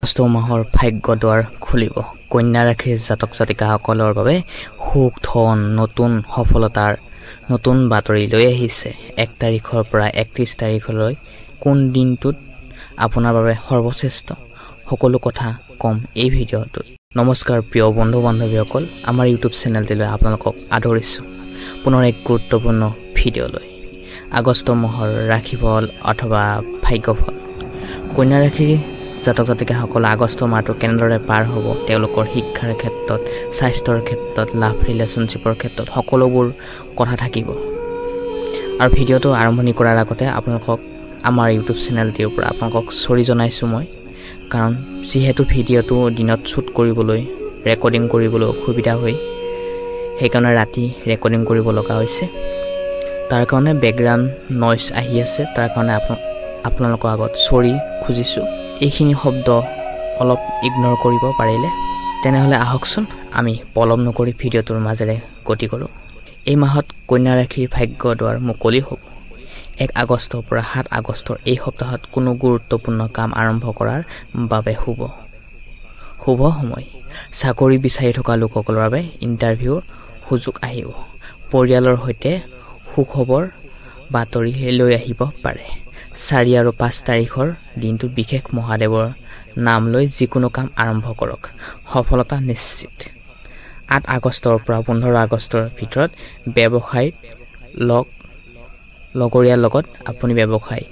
আগষ্ট মাহৰ ভাগ্য দুৱাৰ খুলিব কন্যা ৰাশিৰ জাতক জাতিকাসকলৰ বাবে সুখ ধন নতুন সফলতাৰ নতুন বাতৰি লৈ আহিছে 1 তাৰিখৰ পৰা 31 তাৰিখলৈ কোন দিনটোত আপোনাৰ বাবে সৰ্বশ্ৰেষ্ঠ সকলো কথা কম এই ভিডিঅ'টোত নমস্কাৰ প্ৰিয় বন্ধু বান্ধৱীসকল আমাৰ ইউটিউব চেনেলটিলৈ আপোনালোকক আদৰিছো পুনৰ এক গুৰুত্বপূৰ্ণ ভিডিঅ' লৈ আগষ্ট মাহৰ ৰাশিফল অথবা ভাগ্যফল কন্যা ৰাশিৰ জাতক জাতিকাসকল আগষ্ট মাহটো কেনেদৰে পাৰ হ'ব তেওঁলোকৰ শিক্ষাৰ ক্ষেত্ৰত স্বাস্থ্যৰ ক্ষেত্ৰত লাভ ৰিলেশনশ্বিপৰ ক্ষেত্ৰত সকলোবোৰ কথা থাকিব আৰু ভিডিঅ'টো আৰম্ভণি কৰাৰ আগতে আপোনালোকক আমাৰ ইউটিউব চেনেলটিৰ পৰা আপোনালোকক সৰি জনাইছো মই কাৰণ যিহেতু ভিডিঅ'টো দিনত শুট কৰিবলৈ ৰেকৰ্ডিং কৰিবলৈ অসুবিধা হয় সেইকাৰণে ৰাতি ৰেকৰ্ডিং কৰিব লগা হৈছে তাৰ কাৰণে বেকগ্ৰাউণ্ড নইজ আহি আছে তাৰ কাৰণে আপোনালোকৰ আগত সৰি খুজিছো এইখিনি শব্দ অলপ ইগনোৰ কৰিব পাৰিলে তেনেহলে আহকচোন আমি পলম নকৰি ভিডিঅ'টোৰ মাজেৰে গতি কৰোঁ এই মাহত কন্যা ৰাশিৰ ভাগ্য দুৱাৰ মুকলি হ'ব 1 আগষ্টৰ পৰা 7 আগষ্টৰ এই সপ্তাহত কোনো গুৰুত্বপূৰ্ণ কাম আৰম্ভ কৰাৰ বাবে শুভ সময় চাকৰি বিচাৰি থকা লোকসকলৰ বাবে ইন্টাৰভিউৰ সুযোগ আহিব পৰিয়ালৰ সৈতে সুখবৰ বাতৰি লৈ আহিব পাৰে 4 আৰু 5 তাৰিখৰ দিনটো বিশেষ মহাদেৱৰ নাম লৈ যিকোনো কাম আৰম্ভ কৰক সফলতা নিশ্চিত 8 আগষ্টৰ পৰা 15 আগষ্টৰ ভিতৰত ব্যৱসায় লগৰীয়াৰ লগত আপুনি ব্যৱসায়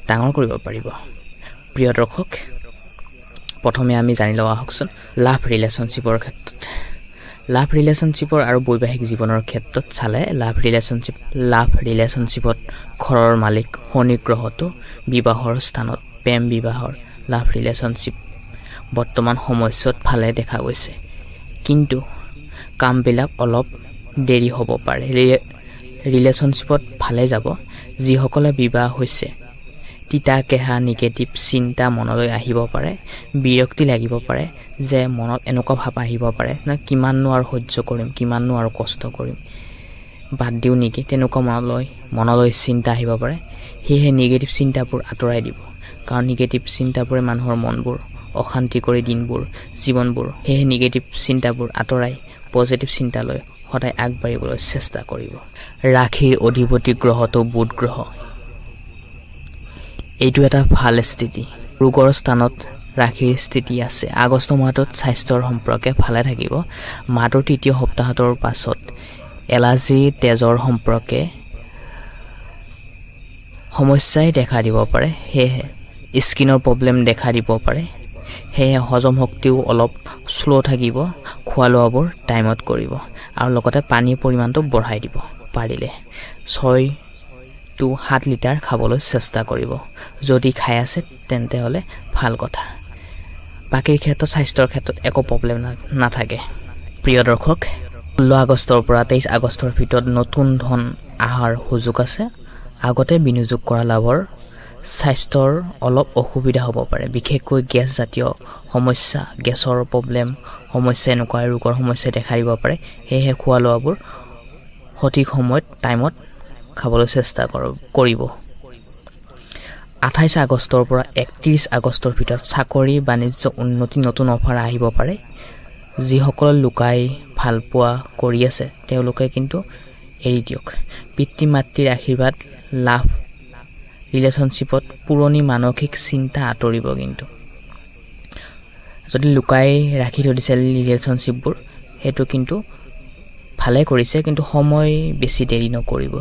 ডাঙৰ কৰিব পাৰিব প্ৰিয় দৰ্শক প্ৰথমে আমি জানি লওঁ আহকচোন লাভ ৰিলেশনশ্বিপৰ আৰু বৈবাহিক জীৱনৰ ক্ষেত্ৰত চালে লাভ ৰিলেশনশ্বিপত ঘৰৰ মালিক শনি গ্ৰহটো বিবাহৰ স্থানত প্ৰেম বিবাহৰ লাভ ৰিলেশনশ্বিপ বৰ্তমান সময়ত ভালে দেখা গৈছে কিন্তু কামবিলাক অলপ দেৰি হ'ব পাৰে ৰিলেশনশ্বিপত ভালে যাব যিসকলে বিবাহ হৈছে তিতা কেহা নিগেটিভ চিন্তা মনলৈ আহিব পাৰে বিৰক্তি লাগিব পাৰে যে মনত এনেকুৱা ভাব আহিব পাৰে না কিমাননো আৰু সহ্য কৰিম কিমাননো আৰু কষ্ট কৰিম বাদ দিও নেকি তেনেকুৱা মনলৈ চিন্তা আহিব পাৰে হেহে নিগেটিভ চিন্তাবোৰ আঁতৰাই দিব কাৰণ নিগেটিভ চিন্তাবোৰে মানুহৰ মনবোৰ অশান্তি কৰি দিনবোৰ জীৱনবোৰ হেহে নিগেটিভ চিন্তাবোৰ আঁতৰাই পজিটিভ চিন্তা লৈ সদায় আগবাঢ়িবলৈ চেষ্টা কৰিব ৰাশিৰ অধিপতি গ্ৰহটো বুধ গ্ৰহ এইটো এটা ভাল স্থিতি ৰোগৰ স্থানত ৰাশিৰ স্থিতি আছে আগষ্ট মাহটোত স্বাস্থ্যৰ সম্পৰ্কে ভালে থাকিব মাহটোৰ তৃতীয় সপ্তাহৰ পাছত এলাৰ্জি তেজৰ সম্পৰ্কে সমস্যাই দেখা দিব পাৰে হেহে স্কিনৰ প্ৰবলেম দেখা দিব পাৰে হেহে হজম শক্তিও অলপ স্লো থাকিব খোৱা লোৱাবোৰ টাইমত কৰিব আৰু লগতে পানীৰ পৰিমাণটো বঢ়াই দিব পাৰিলে 6 to 7 লিটাৰ খাবলৈ চেষ্টা কৰিব যদি খাই আছে তেন্তে হলে ভাল কথা বাকিৰ ক্ষেত্ৰত স্বাস্থ্যৰ ক্ষেত্ৰত একো প্ৰবলেম নাথাকে প্ৰিয় দৰ্শক 16 আগষ্টৰ পৰা 23 আগষ্টৰ ভিতৰত নতুন ধন আহাৰ সুযোগ আছে আগতে বিনিয়োগ কৰা লাভৰ স্বাস্থ্যৰ অলপ অসুবিধা হ'ব পাৰে বিশেষকৈ গেছ জাতীয় সমস্যা গেছৰ প্ৰবলেম সমস্যা এনেকুৱা ৰোগৰ সমস্যা দেখা দিব পাৰে হেহে খোৱা লোৱাবোৰ সঠিক সময়ত টাইমত খাবলৈ চেষ্টা কৰিব 28 আগষ্টৰ পৰা 31 আগষ্টৰ ভিতৰত চাকৰি বাণিজ্য উন্নতি নতুন অফাৰ আহিব পাৰে যিসকল লুকাই ভাল পোৱা কৰি আছে তেওঁলোকে কিন্তু এৰি দিয়ক পিতৃ মাতৃৰ আশীৰ্বাদ লাভ ৰিলেশনশ্বিপত পুৰণি মানসিক চিন্তা আঁতৰিব কিন্তু যদি লুকাই ৰাখি থৈছে ৰিলেশনশ্বিপবোৰ হেতু কিন্তু ভালে কৰিছে কিন্তু সময় বেছি দেৰি নকৰিব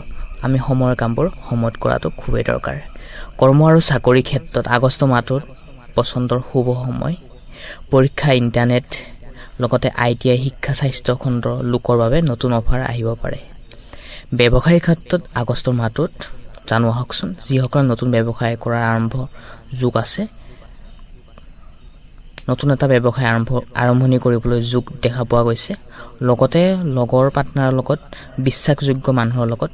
আমি সময়ৰ কামবোৰ সময়ত কৰাটো খুবেই দৰকাৰ কৰ্ম আৰু চাকৰি ক্ষেত্ৰত আগষ্ট মাহটোৰ পছন্দৰ শুভ সময় পৰীক্ষা ইন্টাৰনেট লগতে ITI শিক্ষা স্বাস্থ্য খণ্ডৰ লোকৰ বাবে নতুন অফাৰ আহিব পাৰে ব্যৱসায়িক ক্ষেত্ৰত আগষ্টৰ মাহটোত জানো আহকচোন যিসকল নতুন ব্যৱসায় কৰাৰ যোগ আছে নতুন এটা ব্যৱসায় আৰম্ভণি কৰিবলৈ যোগ দেখা পোৱা গৈছে লগতে লগৰ পাৰ্টনাৰৰ লগত বিশ্বাসযোগ্য মানুহৰ লগত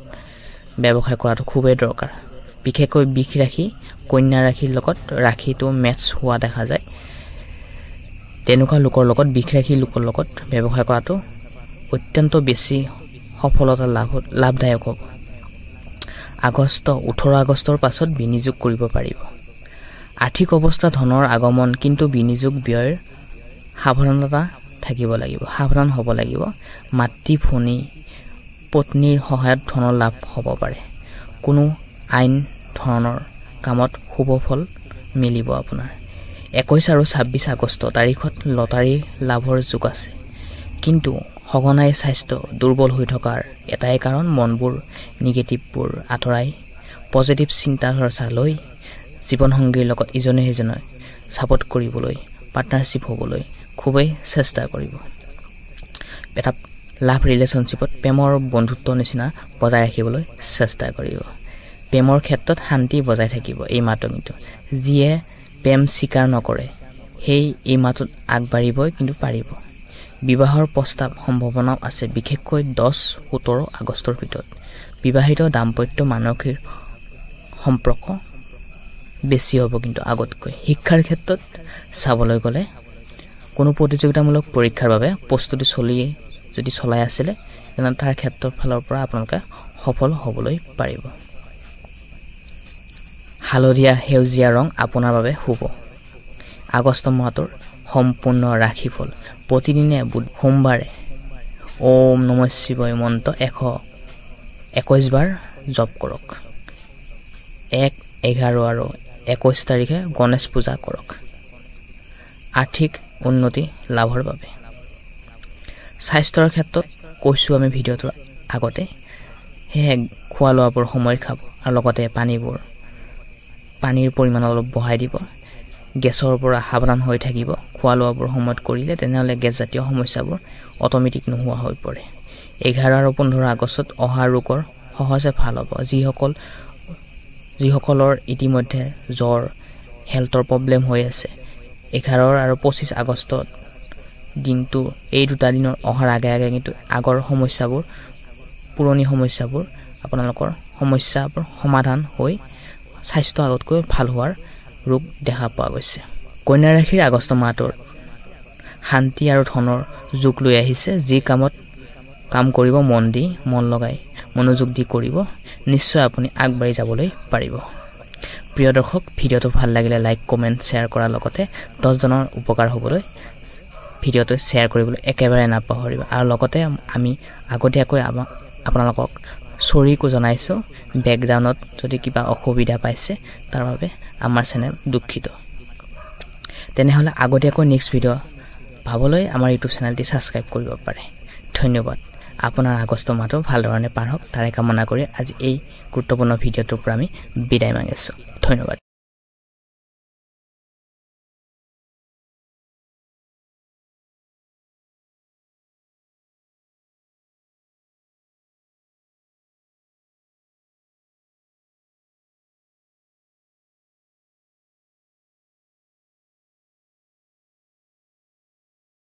ব্যৱসায় কৰাটো খুবেই দৰকাৰ বিশেষকৈ বিষ ৰাখি কন্যা ৰাশিৰ লগত ৰাখিটো মেচ হোৱা দেখা যায় তেনেকুৱা লোকৰ লগত বিষ ৰাখি লোকৰ লগত ব্যৱসায় কৰাটো অত্যন্ত বেছি সফলতা লাভদায়ক হ'ব 18 আগষ্টৰ পাছত বিনিয়োগ কৰিব পাৰিব আৰ্থিক অৱস্থা ধনৰ আগমন কিন্তু বিনিয়োগ ব্যয়ৰ সাৱধানতা থাকিব লাগিব সাৱধান হ'ব লাগিব মাতৃ ভনী পত্নীৰ সহায়ত ধনৰ লাভ হ'ব পাৰে কোনো আইন ধৰণৰ কামত শুভ ফল মিলিব আপোনাৰ 21 আৰু 26 আগষ্ট তাৰিখত লটাৰী লাভৰ যোগ আছে কিন্তু সঘনাই স্বাস্থ্য দুৰ্বল হৈ থকাৰ এটাই কাৰণ মনবোৰ নিগেটিভবোৰ আঁতৰাই পজিটিভ চিন্তাধাৰা লৈ জীৱনসংগীৰ লগত ইজনে সিজনক সাপোৰ্ট কৰিবলৈ পাৰ্টনাৰশ্বিপ হ'বলৈ খুবেই চেষ্টা কৰিব এটা লাভ ৰিলেশনশ্বিপত প্ৰেমৰ বন্ধুত্ব নিচিনা বজাই ৰাখিবলৈ চেষ্টা কৰিব প্ৰেমৰ ক্ষেত্ৰত শান্তি বজাই থাকিব এই মাহটো কিন্তু যিয়ে প্ৰেম স্বীকাৰ নকৰে সেই এই মাহটোত আগবাঢ়িবই কিন্তু পাৰিব বিবাহৰ প্ৰস্তাৱ সম্ভাৱনা আছে বিশেষকৈ 10-17 আগষ্টৰ ভিতৰত বিবাহিত দাম্পত্য মানসিক সম্পৰ্ক বেছি হ'ব কিন্তু আগতকৈ শিক্ষাৰ ক্ষেত্ৰত চাবলৈ গ'লে কোনো প্ৰতিযোগিতামূলক পৰীক্ষাৰ বাবে প্ৰস্তুতি চলাই আছিল তেনে তাৰ ক্ষেত্ৰৰ ফালৰ পৰা আপোনালোকে সফল হ'বলৈ পাৰিব হালধীয়া সেউজীয়া ৰং আপোনাৰ বাবে শুভ আগষ্ট মাহটোৰ সম্পূৰ্ণ ৰাশিফল প্ৰতিদিনে সোমবাৰে ওম নমঃ শিৱায় মন্ত্ৰ 121 বাৰ জপ কৰক 1, 11 আৰু 21 তাৰিখে গণেশ পূজা কৰক আৰ্থিক উন্নতি লাভৰ বাবে স্বাস্থ্যৰ ক্ষেত্ৰত কৈছো আমি ভিডিঅ'টোৰ আগতে হে খোৱা লোৱাবোৰ সময় খাব আৰু লগতে পানীৰ পৰিমাণ অলপ বঢ়াই দিব গেছৰ পৰা সাৱধান হৈ থাকিব খোৱা লোৱাবোৰ সময়ত কৰিলে তেনেহলে গেছ জাতীয় সমস্যাবোৰ অটোমেটিক নোহোৱা হৈ পৰে 11 আৰু 15 আগষ্টত অহা ৰোগৰ সহজে ভাল হ'ব যিসকলৰ ইতিমধ্যে জ্বৰ হেল্থৰ প্ৰব্লেম হৈ আছে 11 আৰু 25 আগষ্টত দিনটো এই দুটা দিনৰ অহাৰ আগে কিন্তু আগৰ সমস্যাবোৰ পুৰণি সমস্যাবোৰ আপোনালোকৰ সমস্যাবোৰ সমাধান হৈ স্বাস্থ্য আগতকৈ ভাল হোৱাৰ ৰোগ দেখা পোৱা গৈছে কন্যা ৰাশিৰ আগষ্ট মাহটোৰ শান্তি আৰু ধনৰ যোগ লৈ আহিছে যি কাম কৰিব মন লগাই মনোযোগ দি কৰিব নিশ্চয় আপুনি আগবাঢ়ি যাবলৈ পাৰিব প্ৰিয় দৰ্শক ভিডিঅ'টো ভাল লাগিলে লাইক কমেন্ট শ্বেয়াৰ কৰাৰ লগতে 10 জনৰ উপকাৰ হ'বলৈ ভিডিঅ'টো শ্বেয়াৰ কৰিবলৈ একেবাৰে নাপাহৰিব আৰু লগতে আমি আগতীয়াকৈ আপোনালোকক সৰিকো জনাইছো বেকগ্ৰাউণ্ডত যদি কিবা অসুবিধা পাইছে তাৰ বাবে আমাৰ চেনেল দুঃখিত তেনেহলে আগতীয়াকৈ নেক্সট ভিডিঅ' পাবলৈ আমাৰ ইউটিউব চেনেলটি সাবস্ক্ৰাইব কৰিব পাৰে ধন্যবাদ আপোনাৰ আগষ্ট মাহটো ভালদৰে পাৰ হওক তাৰে কামনা কৰি আজি এই গুৰুত্বপূৰ্ণ ভিডিঅ'টোৰ পৰা আমি বিদায় মাগিছো ধন্যবাদ